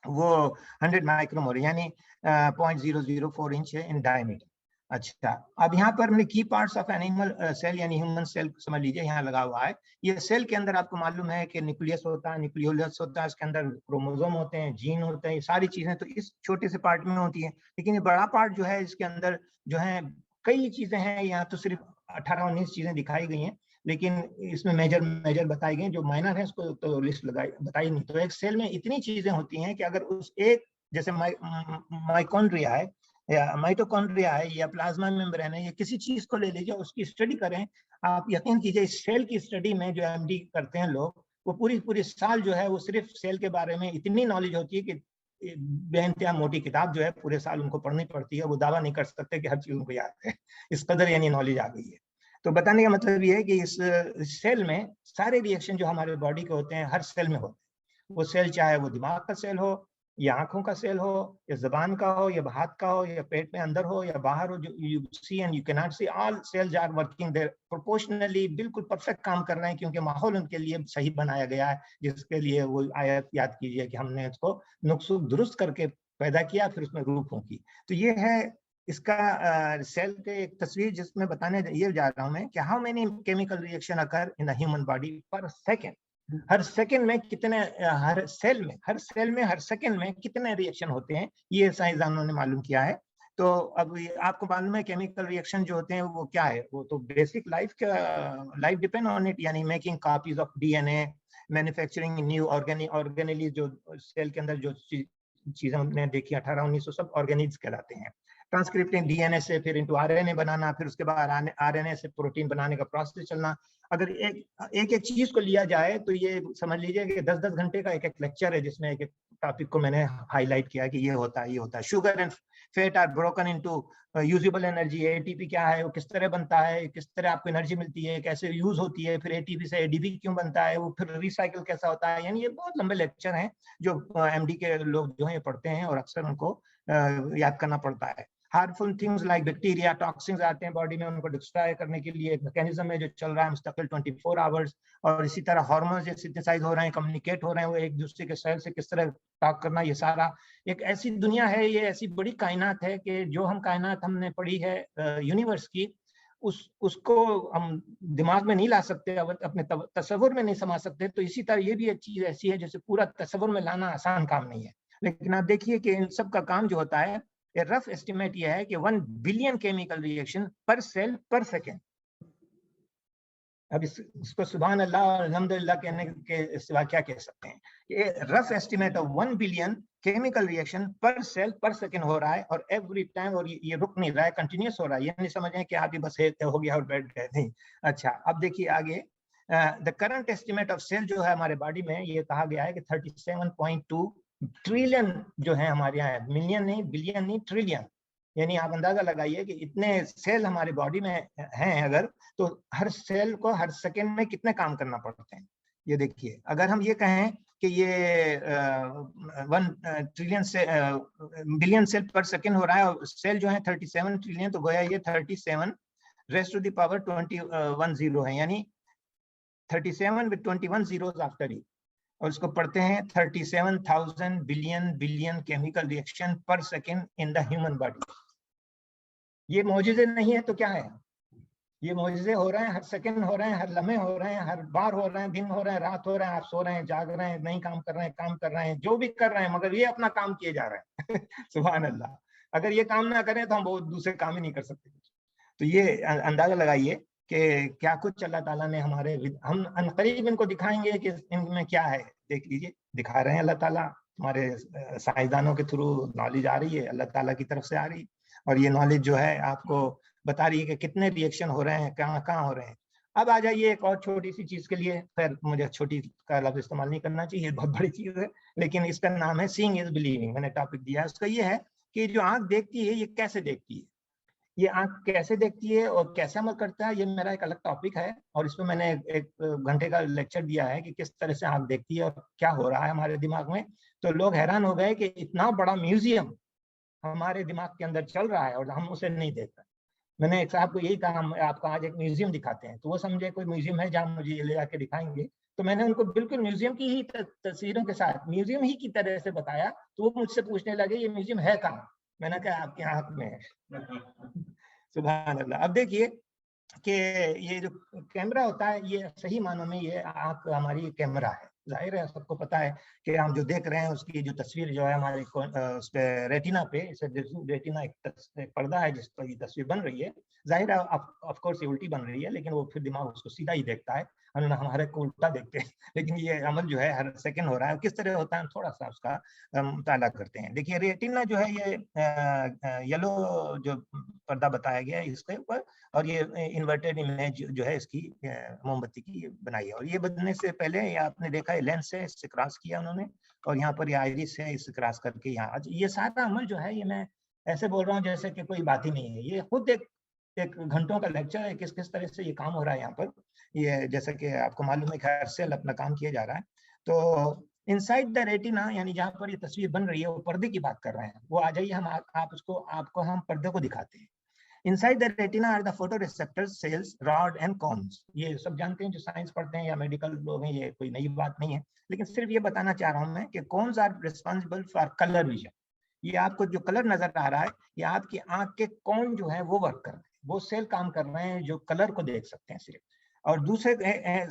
वो 100 माइक्रोमोलर यानी 0.004 इंच है इन डायमीटर। अच्छा, अब यहाँ पर हमने की पार्ट्स ऑफ एनिमल सेल यानी ह्यूमन सेल समझ लीजिए, यहाँ लगा हुआ है। ये सेल के अंदर आपको मालूम है कि न्यूक्लियस होता है, न्यूक्लियोलस होता है, इसके अंदर क्रोमोसोम होते हैं, जीन होते हैं, ये सारी चीजें तो इस छोटे से पार्ट में होती है। लेकिन ये बड़ा पार्ट जो है, इसके अंदर जो है कई चीजें हैं। यहाँ तो सिर्फ 18-19 चीजें दिखाई गई हैं, लेकिन इसमें मेजर बताई गई। जो माइनर है उसको तो लिस्ट लगाई बताई नहीं। तो एक सेल में इतनी चीजें होती हैं कि अगर उस एक, जैसे माइकोन्ड्रिया है या माइटोकॉन्ड्रिया है या प्लाज्मा मेम्ब्रेन है, या किसी चीज को ले लीजिए, उसकी स्टडी करें। आप यकीन कीजिए, इस सेल की स्टडी में जो MD करते हैं लोग, वो पूरी साल जो है वो सिर्फ सेल के बारे में इतनी नॉलेज होती है कि बेइंतहा मोटी किताब जो है पूरे साल उनको पढ़नी पड़ती है। वो दावा नहीं कर सकते कि हर चीज उनको याद है, इस कदर यानी नॉलेज आ गई है। तो बताने का मतलब ये है कि इस सेल में सारे रिएक्शन जो हमारे बॉडी के होते हैं, हर सेल में होते हैं। वो सेल चाहे वो दिमाग का सेल हो, या आंखों का सेल हो, या जबान का हो, या हाथ का हो, या पेट में अंदर हो या बाहर हो, जो you see and you can not see, all cells are working there proportionally, बिल्कुल परफेक्ट काम कर रहे हैं, क्योंकि माहौल उनके लिए सही बनाया गया है। जिसके लिए वो आयत याद कीजिए कि हमने इसको नुक्स दुरुस्त करके पैदा किया, फिर उसमें रूह फूंकी। तो ये है इसका सेल के एक तस्वीर, जिसमें बताने ये जा रहा हूं मैं कि how many chemical reaction occur in the human body पर सेकेंड। हर सेकंड में कितने, हर सेल में हर सेकंड में कितने रिएक्शन होते हैं, ये साइंसदानों ने मालूम किया है। तो अब आपको मालूम है केमिकल रिएक्शन जो होते हैं वो क्या है? वो तो basic life depend on it, यानी making copies of DNA, manufacturing new organelle, जो सेल के अंदर जो चीजें हमने देखी 18-19 सब ऑर्गेनिल्स कहलाते हैं। ट्रांसक्रिप्टिंग DNA से फिर इनटू RNA बनाना, फिर उसके बाद RNA से प्रोटीन बनाने का प्रोसेस चलना। अगर एक चीज को लिया जाए तो ये समझ लीजिए कि 10-10 घंटे का एक लेक्चर है, जिसमें एक टॉपिक को मैंने हाईलाइट किया कि ये होता है, ये होता है। Sugar and fat are broken into usable energy. ATP क्या है, वो किस तरह बनता है, किस तरह आपको एनर्जी मिलती है, कैसे यूज होती है, फिर एटीपी से एडीपी क्यों बनता है, वो फिर रिसाइकिल कैसा होता है। यानी ये बहुत लंबे लेक्चर हैं जो एमडी के लोग जो है पढ़ते हैं और अक्सर उनको याद करना पड़ता है। Harmful things like bacteria, toxins आते हैं बॉडी में, उनको डिस्ट्रॉय करने के लिए एक मैकेनिज्म है जो चल रहा है मुस्तकिल 24 आवर्स। और इसी तरह हार्मोन्स जो सिंथेसाइज हो रहे हैं, कम्युनिकेट हो रहे हैं, वो एक दूसरे के सेल से किस तरह टॉक करना, ये सारा एक ऐसी दुनिया है, ये ऐसी बड़ी कायनात है कि जो हम कायनात हमने पढ़ी है यूनिवर्स की, उसको हम दिमाग में नहीं ला सकते, अपने तस्वुर में नहीं समा सकते। तो इसी तरह ये भी एक चीज ऐसी है जैसे पूरा तस्वुर में लाना आसान काम नहीं है। लेकिन आप देखिए कि इन सब का काम जो होता है, रफ एस्टिमेट यह है कि 1 बिलियन केमिकल रिएक्शन पर सेल पर सेकेंड। अब इसको सुभान अल्लाह और अल्हम्दुलिल्लाह कहने के सिवा क्या कह सकते हैं। ये rough estimate of 1 billion chemical reaction पर सेल पर सेकेंड हो रहा है, और एवरी टाइम, और ये रुक नहीं रहा है, कंटिन्यूस हो रहा है। ये नहीं समझें कि आप ही बस हो गया और बैठ गए, नहीं। अच्छा, अब देखिए आगे, the current estimate of cell जो है हमारे बॉडी में, ये कहा गया है कि 37.2 ट्रिलियन जो है हमारे यहाँ, मिलियन नहीं, बिलियन नहीं, ट्रिलियन। यानी आप अंदाजा लगाइए कि इतने सेल हमारे बॉडी में हैं अगर, तो हर सेल को हर सेकंड में कितने काम करना पड़ते हैं। ये देखिए, अगर हम ये कहें कि ये 1 ट्रिलियन से बिलियन सेल पर सेकंड हो रहा है, और सेल जो है 37 ट्रिलियन, तो गोया ये 37 raise to the power 21 zero है, यानी 37 with 21 zeros after it। और इसको पढ़ते हैं 37,000 बिलियन केमिकल रिएक्शन पर second in the human body. ये मौजूदे नहीं है तो क्या है? ये मौजूदे हो रहे हैं, हर सेकंड हो रहे हैं, हर लम्हे हो रहे हैं, हर बार हो रहे हैं, दिन हो रहे हैं, रात हो रहे हैं, आप सो रहे हैं, जाग रहे हैं, नहीं काम कर रहे हैं, काम कर रहे हैं, जो भी कर रहे हैं, मगर ये अपना काम किए जा रहे हैं। सुभान अल्लाह। अगर ये काम ना करें तो हम बहुत दूसरे काम ही नहीं कर सकते। तो ये अंदाजा लगाइए कि क्या कुछ अल्लाह ताला ने हमारे, हम अनकरीब इनको दिखाएंगे कि इनमें क्या है। देख लीजिए, दिखा रहे हैं अल्लाह ताला, हमारे साइंसदानों के थ्रू नॉलेज आ रही है, अल्लाह ताला की तरफ से आ रही है, और ये नॉलेज जो है आपको बता रही है कि कितने रिएक्शन हो रहे हैं, कहाँ कहाँ हो रहे हैं। अब आ जाइए एक और छोटी सी चीज के लिए, फिर मुझे छोटी का लफ्ज इस्तेमाल नहीं करना चाहिए, बहुत बड़ी चीज है, लेकिन इसका नाम है सीइंग इज बिलीविंग। मैंने टॉपिक दिया है उसका, ये है कि जो आंख देखती है ये कैसे देखती है, ये आंख कैसे देखती है और कैसे अमल करता है, ये मेरा एक अलग टॉपिक है। और इसमें मैंने एक घंटे का लेक्चर दिया है कि किस तरह से आंख देखती है और क्या हो रहा है हमारे दिमाग में। तो लोग हैरान हो गए कि इतना बड़ा म्यूजियम हमारे दिमाग के अंदर चल रहा है और हम उसे नहीं देख रहे। मैंने एक साहब को यही कहा, हम आपको आज एक म्यूजियम दिखाते हैं, तो वो समझे कोई म्यूजियम है जहाँ मुझे ले जाके दिखाएंगे। तो मैंने उनको बिल्कुल म्यूजियम की ही तस्वीरों के साथ म्यूजियम ही की तरह से बताया, तो वो मुझसे पूछने लगे ये म्यूजियम है कहाँ। मैंने कहा आपके आंख में है। सुभान अल्लाह। अब देखिए कि ये जो कैमरा होता है, ये सही मानों में ये आंख हमारी कैमरा है। जाहिर है सबको पता है कि हम जो देख रहे हैं उसकी जो तस्वीर जो है हमारे उस पे रेटिना पे, रेटिना एक पर्दा है जिस पर ये तस्वीर बन रही है। जाहिर है ऑफ कोर्स ये उल्टी बन रही है, लेकिन वो फिर दिमाग उसको सीधा ही देखता है, हम हमारे को उल्टा देखते हैं। लेकिन ये अमल जो है हर सेकंड हो रहा है, किस तरह होता है थोड़ा सा उसका मुताला करते हैं। देखिए रेटिना जो है ये येलो जो पर्दा बताया गया है इसके ऊपर, और ये इन्वर्टेड इमेज जो है इसकी मोमबत्ती की बनाई है। और ये बनने से पहले ये आपने देखा है लेंस है, इससे क्रॉस किया उन्होंने, और यहाँ पर ये आइरिस है, इससे क्रॉस करके यहाँ। ये सारा अमल जो है ये मैं ऐसे बोल रहा हूँ जैसे कि कोई बात ही नहीं है, ये खुद एक घंटों का लेक्चर है किस किस तरह से ये काम हो रहा है यहाँ पर। ये जैसे कि आपको मालूम है हर सेल अपना काम किया जा रहा है। तो इनसाइड द रेटिना, यानी जहाँ पर ये तस्वीर बन रही है, वो पर्दे की बात कर रहे हैं। वो आ जाइए, हम आपको हम पर्दे को दिखाते हैं। Inside the retina are the photoreceptors, cells, rod and cones। ये सब जानते हैं जो साइंस पढ़ते हैं या मेडिकल लोग हैं, ये कोई नई बात नहीं है। लेकिन सिर्फ ये बताना चाह रहा हूँ मैं कि cones are responsible for color vision। ये आपको जो कलर नजर आ रहा है, ये आपकी आंख के कौन जो है वो वर्क कर रहे हैं, वो सेल काम कर रहे हैं जो कलर को देख सकते हैं सिर्फ। और दूसरे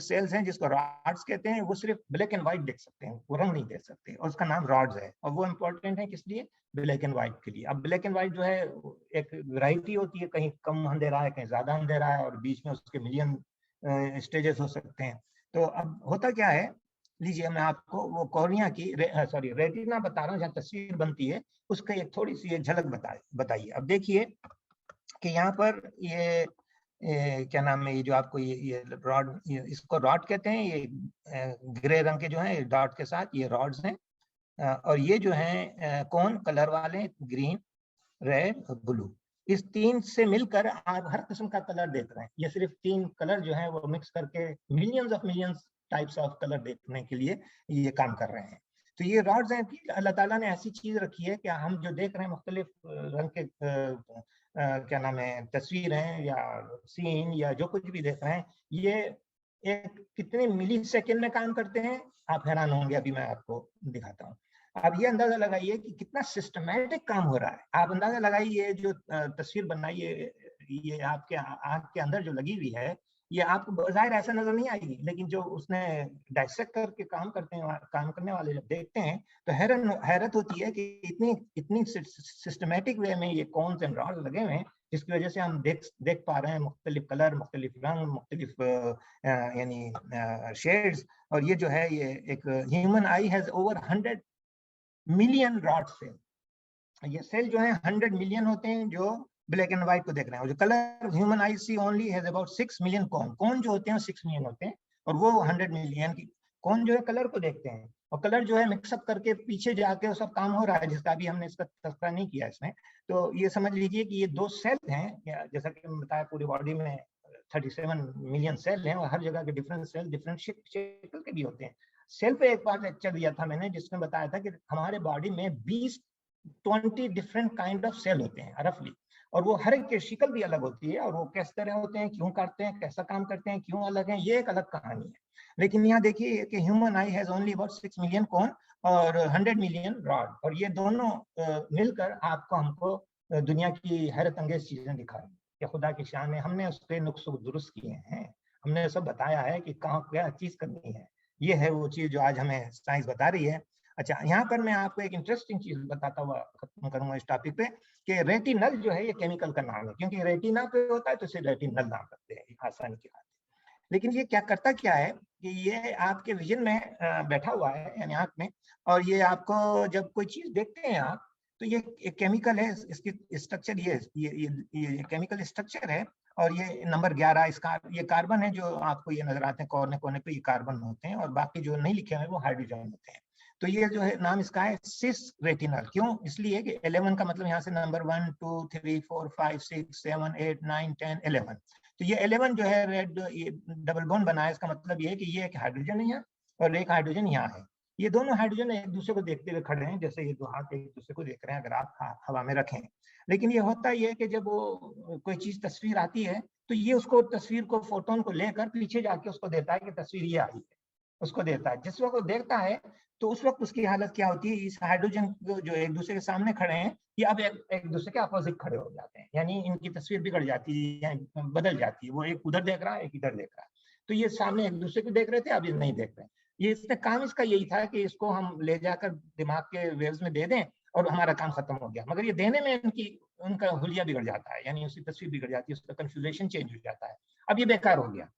सेल्स हैं जिसको रॉड्स कहते हैं, वो सिर्फ ब्लैक एंड व्हाइट देख सकते हैं, वो रंग नहीं देख सकते, और उसका नाम रॉड्स है। और वो इंपॉर्टेंट है किस लिए? ब्लैक एंड व्हाइट के लिए। अब ब्लैक एंड व्हाइट जो है एक वैरायटी होती है, कहीं कम अंधेरा है, कहीं ज्यादा अंधेरा है, और बीच में उसके मिलियन स्टेजेस हो सकते हैं। तो अब होता क्या है, लीजिए मैं आपको वो कॉर्निया की रेटिना बता रहा हूँ, जहाँ तस्वीर बनती है उसका एक थोड़ी सी एक झलक बताइए। अब देखिए कि यहाँ पर ये क्या नाम है, ये जो आपको ये रॉड, इसको रॉड कहते हैं, ये ग्रे रंग के जो है डॉट के साथ ये रॉड्स हैं। और ये जो है कौन कलर वाले ग्रीन रेड और ब्लू, इस तीन से मिलकर आप हर किस्म का कलर देख रहे हैं। ये सिर्फ तीन कलर जो है वो मिक्स करके मिलियंस टाइप्स ऑफ कलर देखने के लिए ये काम कर रहे हैं। तो ये रॉड्स हैं कि अल्लाह ताला ने ऐसी चीज रखी है कि हम जो देख रहे हैं मुख्तलिफ रंग के क्या नाम है तस्वीरें या सीन या जो कुछ भी देख रहे हैं, ये एक कितने मिली सेकेंड में काम करते हैं, आप हैरान होंगे। अभी मैं आपको दिखाता हूँ। आप ये अंदाजा लगाइए कि कितना सिस्टमैटिक काम हो रहा है। आप अंदाजा लगाइए जो तस्वीर बनाई है, ये आपके आंख के अंदर जो लगी हुई है, ये आपको बाहर ऐसा नजर नहीं आएगी, लेकिन जो उसने डाइसेक्ट करके काम करने वाले जब देखते हैं तो हैरत होती है कि इतनी इतनी सिस्टमैटिक वे में ये कॉन्स एंड रॉड्स लगे हुए हैं, जिसकी वजह से हम देख पा रहे हैं मुख्तलिफ कलर, मुख्तलिफ रंग, मुख्तलिफ यानी शेड्स। और ये जो है ये एक human eye has over 100 million rod cell. ये सेल जो है 100 मिलियन होते हैं जो ब्लैक एंड व्हाइट को देख रहे हैं, और जो colour human eye see only has about 6 million cones जो होते हैं 6 मिलियन होते हैं, और वो 100 मिलियन की कौन जो है कलर को देखते हैं, और कलर जो है मिक्सअप करके पीछे जाके सब काम हो रहा है, जिसका अभी हमने इसका तस्करा नहीं किया इसमें। तो ये समझ लीजिए कि ये दो सेल हैं, जैसा कि मैंने बताया पूरी बॉडी में 37 मिलियन सेल हैं, और हर जगह के डिफरेंट सेल डिफरेंट शक्ल के भी होते हैं। सेल पे एक बार लेक्चर दिया था मैंने, जिसमें बताया था कि हमारे बॉडी में 20 डिफरेंट काइंड ऑफ सेल होते हैं रफली, और वो हर एक की शिकल भी अलग होती है, और वो किस तरह होते हैं, क्यों करते हैं, कैसा काम करते हैं, क्यों अलग हैं, ये एक अलग कहानी है। लेकिन यहाँ देखिए कि human eye has only about 6 million कौन और 100 मिलियन रॉड, और ये दोनों मिलकर आपको हमको दुनिया की हैरत अंगेज चीजें दिखाई कि खुदा की शान है। हमने उसके नुक्स दुरुस्त किए हैं, हमने सब बताया है कि कहाँ क्या चीज करनी है। ये है वो चीज जो आज हमें साइंस बता रही है। अच्छा, यहाँ पर मैं आपको एक इंटरेस्टिंग चीज बताता हुआ खत्म करूंगा इस टॉपिक पे, कि रेटिनल जो है ये केमिकल का नाम है, क्योंकि रेटिना पे होता है तो इसे रेटिनल नाम रखते हैं, आसानी की बात है। लेकिन ये क्या करता क्या है कि ये आपके विजन में बैठा हुआ है, यानी आंख में, और ये आपको जब कोई चीज देखते हैं आप, तो ये एक केमिकल है, इसकी स्ट्रक्चर ये केमिकल स्ट्रक्चर है। और ये नंबर 11 इसका, ये कार्बन है जो आपको ये नजर आते हैं कोने कोने पे, ये कार्बन होते हैं, और बाकी जो नहीं लिखे हुए वो हाइड्रोजन होते हैं। तो ये जो है नाम इसका है सिस रेटिनल। क्यों? इसलिए कि 11 का मतलब यहाँ से नंबर 1 2 3 4 5 6 7 8 9 10 11। तो ये 11 जो है रेड, ये डबल बॉन्ड बना है, इसका मतलब ये है कि ये एक हाइड्रोजन है यहाँ और एक हाइड्रोजन यहाँ है। ये दोनों हाइड्रोजन एक दूसरे को देखते हुए खड़े हैं, जैसे ये दो हाथ एक दूसरे को देख रहे हैं अगर आप हवा में रखें। लेकिन ये होता ही है कि जब वो कोई चीज तस्वीर आती है, तो ये उसको तस्वीर को, फोटोन को लेकर पीछे जाके उसको देता है कि तस्वीर ये आई है, उसको देता है। जिस वक्त वो देखता है तो उस वक्त उसकी हालत क्या होती है, इस हाइड्रोजन जो एक दूसरे के सामने खड़े हैं, ये अब एक दूसरे के अपोजिट खड़े हो जाते हैं, यानी इनकी तस्वीर बिगड़ जाती है या बदल जाती है। वो एक उधर देख रहा है, एक इधर देख रहा है। तो ये सामने एक दूसरे को देख रहे थे, अब ये नहीं देख रहे। ये इसका काम इसका यही था कि इसको हम ले जाकर दिमाग के वेव्स में दे दें और हमारा काम खत्म हो गया। मगर ये देने में उनका हुलिया बिगड़ जाता है, यानी उसकी तस्वीर बिगड़ जाती है, उसका कंफ्यूजेशन चेंज हो जाता है। अब ये बेकार हो गया।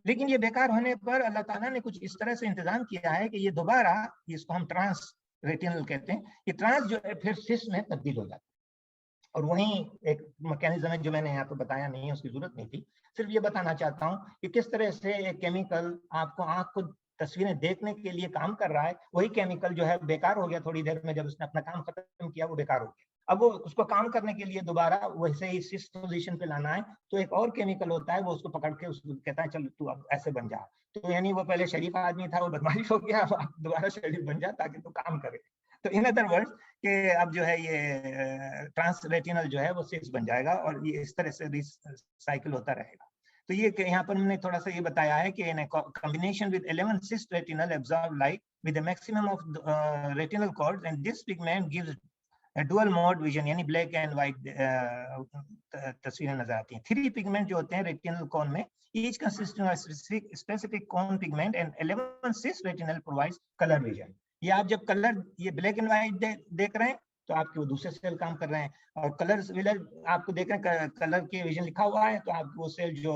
लेकिन ये बेकार होने पर अल्लाह ताला ने कुछ इस तरह से इंतजाम किया है कि ये दोबारा, इसको हम ट्रांस रेटिनल कहते हैं, ये ट्रांस जो है फिर सिस में तब्दील हो जाता है। और वहीं एक मैकेनिज्म है जो मैंने यहाँ पे बताया नहीं है, उसकी जरूरत नहीं थी। सिर्फ ये बताना चाहता हूँ कि किस तरह से एक केमिकल आपको आंख को तस्वीरें देखने के लिए काम कर रहा है, वही केमिकल जो है बेकार हो गया थोड़ी देर में, जब उसने अपना काम खत्म किया वो बेकार हो गया। अब वो उसको काम करने के लिए दोबारा वैसे ही सिस पोजीशन पे लाना है, तो एक और केमिकल होता है, वो उसको पकड़ के उसको कहता है चल तू अब ऐसे बन जा। तो यानी वो पहले शरीफ आदमी था, वो बदमाश हो गया, अब दोबारा शरीफ बन जा ताकि तू काम करे। तो इन अदर वर्ड्स कि अब जो है ये ट्रांस रेटिनल जो है वो सिस बन जाएगा, और ये इस तरह से साइकिल होता रहेगा। तो ये यहाँ पर हमने थोड़ा सा ये बताया है कि in combination with 11 cis retinal absorb light with a maximum of retinal cords, and this pigment gives dual mode vision, यानी ब्लैक एंड व्हाइट तस्वीरें नजर आती हैं। 3 पिगमेंट जो होते हैं रेटिनल कोन में, each consisting of specific cone pigment, and 11 cis retinal provides colour vision. ये आप जब कलर, ये ब्लैक एंड व्हाइट देख रहे हैं तो आपके वो दूसरे सेल काम कर रहे हैं, और कलर विलर आपको देख रहे हैं, कलर के विजन लिखा हुआ है तो आपको वो सेल जो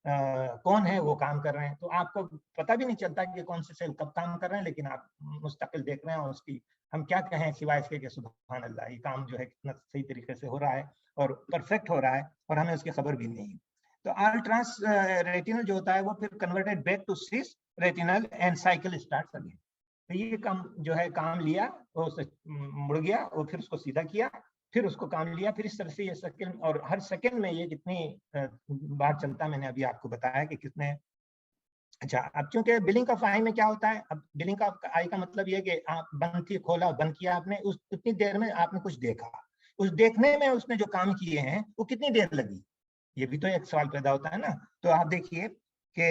कौन है वो काम कर रहे हैं। तो आपको पता भी नहीं चलता कि कौन से सेल कब काम कर रहे हैं, लेकिन आप मुस्तकिल देख रहे हैं, और उसकी हम क्या कहें सिवाय इसके कि सुभान अल्लाह, ये काम जो है कितना सही तरीके से हो रहा है और परफेक्ट हो रहा है, और हमें उसकी खबर भी नहीं। तो ऑल ट्रांस रेटिनल जो होता है वो फिर converted back to cis retinal and cycle starts again. तो ये काम जो है काम लिया, वो मुड़ गया, और फिर उसको सीधा किया, फिर उसको काम लिया, फिर इस तरह से ये सेकंड, और हर सेकंड में ये कितनी बार चलता है मैंने अभी आपको बताया कि कितने। अच्छा, अब चूंकि ब्लिंक ऑफ आई में क्या होता है, अब ब्लिंक ऑफ आई का मतलब ये कि आप बंद थी, खोला, बंद किया आपने, उस उतनी देर में आपने कुछ देखा, उस देखने में उसने जो काम किए हैं वो कितनी देर लगी, ये भी तो एक सवाल पैदा होता है ना। तो आप देखिए कि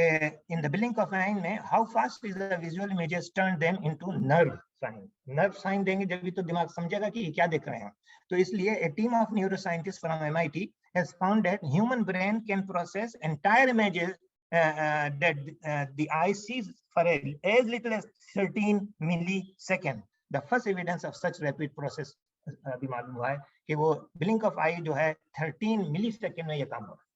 in the blink of eye में how fast is the visual images turn them into nerve sign. Nerve sign देंगे जब भी तो दिमाग समझेगा कि ये क्या देख रहे हैं। तो इसलिए a team of neuroscientist from MIT has found that human brain can process entire images that the eye sees for as little as 13 millisecond. The first evidence of such rapid process अभी मालूम हुआ है कि वो blink of आई जो है 13 millisecond में ये काम हो रहा है।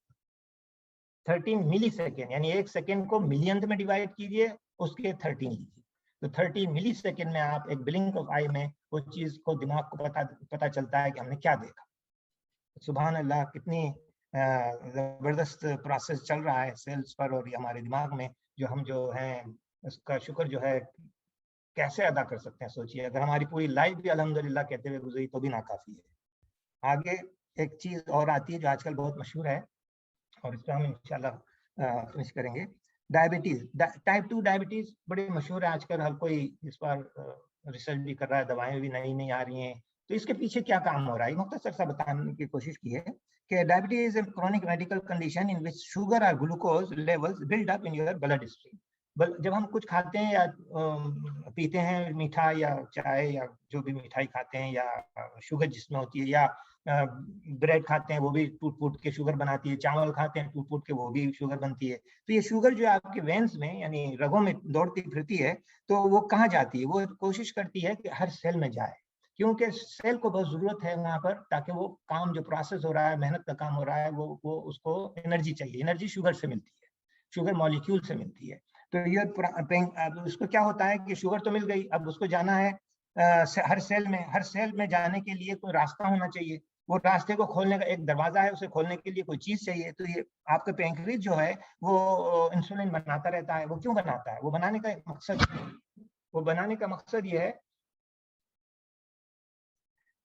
13 मिलीसेकंड यानी एक सेकंड को मिलियन में डिवाइड कीजिए, उसके 13 लीजिए, तो 13 मिलीसेकंड में आप एक ब्लिंक ऑफ आई में वो चीज को दिमाग को पता चलता है कि हमने क्या देखा। सुभान अल्लाह, कितनी जबरदस्त प्रोसेस चल रहा है सेल्स पर और हमारे दिमाग में, जो हम जो है उसका शुक्र जो है कैसे अदा कर सकते हैं। सोचिए अगर हमारी पूरी लाइफ भी अल्हम्दुलिल्लाह कहते हुए गुजरी तो भी नाकाफी है। आगे एक चीज और आती है जो आजकल बहुत मशहूर है और इस पर हम इंशाल्लाह फिनिश करेंगे। डायबिटीज, टाइप 2 डायबिटीज बड़े मशहूर है आजकल, हर कोई इस पर रिसर्च भी कर रहा है, दवाएं भी नई नई आ रही हैं। तो इसके पीछे क्या काम हो रहा है, मुख्तसर सा बताने की कोशिश की है कि diabetes is a chronic medical condition in which sugar और glucose levels build up in your blood stream. जब हम कुछ खाते हैं या पीते हैं मीठा या चाय या जो भी मिठाई खाते हैं या शुगर जिसमें होती है, या ब्रेड खाते हैं वो भी टूट फूट के शुगर बनाती है, चावल खाते हैं टूट फूट के वो भी शुगर बनती है। तो ये शुगर जो आपके वेन्स में यानी रगों में दौड़ती फिरती है, तो वो कहाँ जाती है, वो कोशिश करती है कि हर सेल में जाए, क्योंकि सेल को बहुत जरूरत है वहां पर, ताकि वो काम जो प्रोसेस हो रहा है, मेहनत का काम हो रहा है, वो उसको एनर्जी चाहिए। एनर्जी शुगर से मिलती है, शुगर मॉलिक्यूल से मिलती है। तो ये उसको क्या होता है कि शुगर तो मिल गई, अब उसको जाना है हर सेल में जाने के लिए कोई रास्ता होना चाहिए। वो रास्ते को खोलने का एक दरवाजा है, उसे खोलने के लिए कोई चीज चाहिए। तो ये आपका पैंक्रियाज जो है वो इंसुलिन बनाता रहता है। वो क्यों बनाता है, वो बनाने का मकसद ये है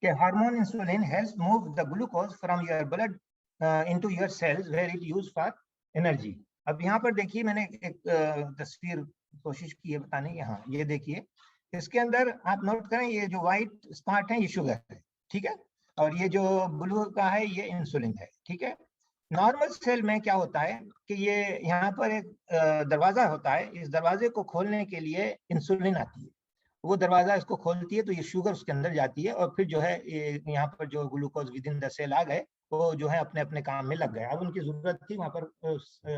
कि hormone insulin helps move the glucose from your blood into your cells where it used for energy. अब यहाँ पर देखिए मैंने एक तस्वीर कोशिश की है बताने की। हाँ, ये देखिए, इसके अंदर आप नोट करें, ये जो व्हाइट स्पॉट है ये शुगर है, ठीक है, और ये जो ब्लू का है ये इंसुलिन है, ठीक है। नॉर्मल सेल में क्या होता है कि ये यहाँ पर एक दरवाजा होता है, इस दरवाजे को खोलने के लिए इंसुलिन आती है, वो दरवाजा इसको खोलती है तो ये शुगर उसके अंदर जाती है, और फिर जो है यहाँ पर जो glucose within the cell आ गए, वो जो है अपने अपने काम में लग गए। अब उनकी जरूरत थी वहां पर,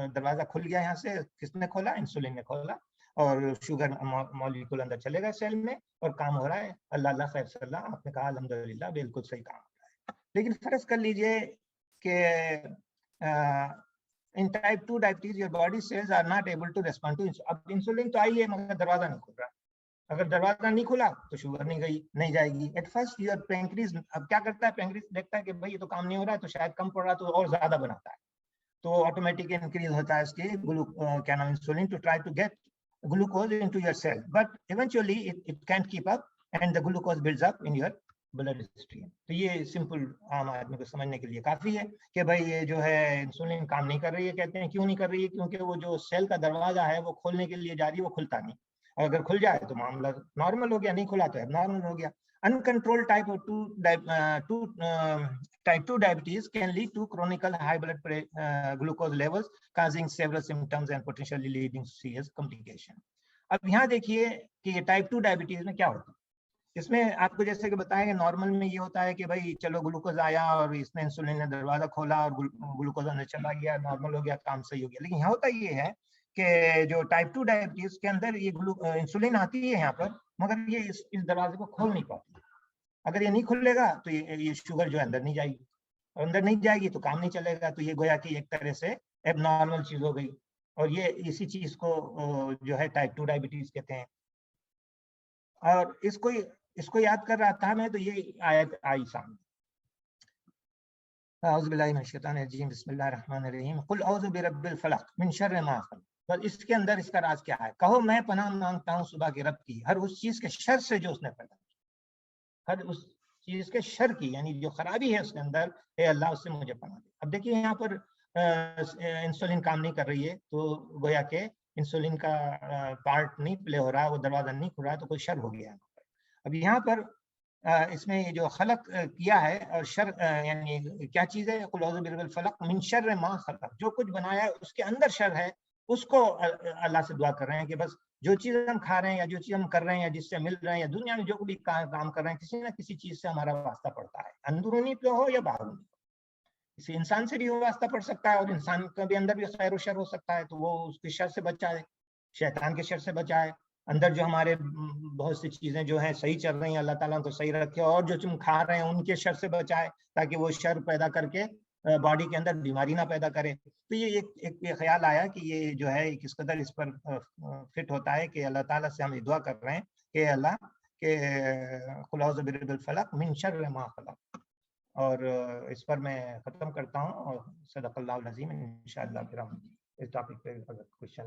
दरवाजा खुल गया, यहाँ से किसने खोला, इंसुलिन ने खोला, और शुगर मॉलिक्यूल अंदर चले गए सेल में और काम हो रहा है। अल्लाह अल्लाह खैर सल्ला, आपने कहा अल्हम्दुलिल्लाह, बिल्कुल सही काम हो रहा है। लेकिन फर्ज कर लीजिए कि in type 2 diabetes your body cells are not able to respond to, अब इंसुलिन तो आई है मगर दरवाजा नहीं खुल रहा। अगर दरवाजा नहीं खुला तो शुगर नहीं जाएगी। एट फर्स्ट योर पैंक्रियाज अब क्या करता है, पैंक्रियाज देखता है कि भाई ये तो काम नहीं हो रहा है, तो शायद कम पड़ रहा है, तो और ज्यादा बनाता है, तो ऑटोमेटिक इंक्रीज होता है इसके क्या नाम insulin to try to get glucose into your cell, but eventually it can't keep up and the glucose builds up in your blood stream. तो ये सिंपल आम आदमी को समझने के लिए काफी है कि भाई ये जो है इंसुलिन काम नहीं कर रही है। कहते हैं क्यों नहीं कर रही है, क्योंकि वो जो सेल का दरवाजा है वो खोलने के लिए जा रही है, वो खुलता नहीं, और अगर खुल जाए तो मामला नॉर्मल हो गया, नहीं खुला तो एबनॉर्मल हो गया। Uncontrolled type 2 diabetes can lead to chronic high blood glucose levels, causing several symptoms and potentially leading to serious complication. अब यहाँ देखिए कि ये टाइप 2 डायबिटीज में क्या होता है। इसमें आपको जैसे कि बताया कि नॉर्मल में ये होता है कि भाई चलो ग्लूकोज आया और इसने इंसुलिन ने दरवाजा खोला और ग्लूकोज अंदर चला गया, नॉर्मल हो गया, काम सही हो गया। लेकिन यहाँ होता ये है कि जो टाइप 2 डायबिटीज के अंदर ये इंसुलिन आती है यहाँ पर, मगर ये इस दरवाजे को खोल नहीं पाती। अगर ये नहीं खुलेगा तो ये शुगर जो अंदर नहीं जाएगी, और अंदर नहीं जाएगी तो काम नहीं चलेगा। तो ये गोया कि एक तरह से एबनॉर्मल चीज हो गई, और ये इसी चीज को जो है टाइप 2 डायबिटीज कहते हैं। और इसको याद कर रहा था मैं, तो ये आयत आई सामने, औज़ु बिल्लाहि मिनश शैतानिर रजीम, बिस्मिल्लाहिर रहमानिर रहीम, कुल औज़ु बिरब्बिल फलक मिन शर्रि मा खलक। पर इसके अंदर इसका राज क्या है, कहो मैं पनाह मांगता हूँ सुबह के रब की, हर उस चीज के शर से जो उसने पैदा किया, हर उस चीज के शर की, यानी जो खराबी है उसके अंदर, हे अल्लाह उससे मुझे पनाह दे। अब देखिए यहाँ पर इंसुलिन काम नहीं कर रही है, तो गोया के इंसुलिन का पार्ट नहीं प्ले हो रहा है, वो दरवाजा नहीं खुल रहा है, तो कोई शर हो गया है। अब यहाँ पर इसमें ये जो खलक किया है और शर यानी क्या चीज़ है, कुल औज़ु बिरब्बिल फलक मिन शर्रि मा खलक, जो कुछ बनाया है उसके अंदर शर है, उसको अल्लाह से दुआ कर रहे हैं कि बस जो चीज़ हम खा रहे हैं या जो चीज़ हम कर रहे हैं या जिससे मिल रहे हैं या दुनिया में जो भी काम कर रहे हैं, किसी न किसी चीज़ से हमारा वास्ता पड़ता है, अंदरूनी पे हो या बाहरूनी। किसी इंसान से भी वो वास्ता पड़ सकता है और इंसान के भी अंदर भी खैर और शर हो सकता है, तो वो उसके शर से बचाए, शैतान के शर से बचाए। अंदर जो हमारे बहुत सी चीज़ें जो हैं सही चल रही हैं, अल्लाह ताला उनको सही रखे, और जो तुम खा रहे हैं उनके शर से बचाए, ताकि वो शर पैदा करके बॉडी के अंदर बीमारी ना पैदा करे। तो ये एक ये ख़्याल आया कि ये जो है किस कदर इस पर फिट होता है कि अल्लाह ताला से हम ये दुआ कर रहे हैं कि अल्लाह के कुल औज़ु बिरब्बिल फलक मिन शर्रि मा खलक। और इस पर मैं ख़त्म करता हूँ, और सदक़ल्लाहुल अज़ीम। इंशाअल्लाह फिर हम इस टॉपिक पे अगर क्वेश्चन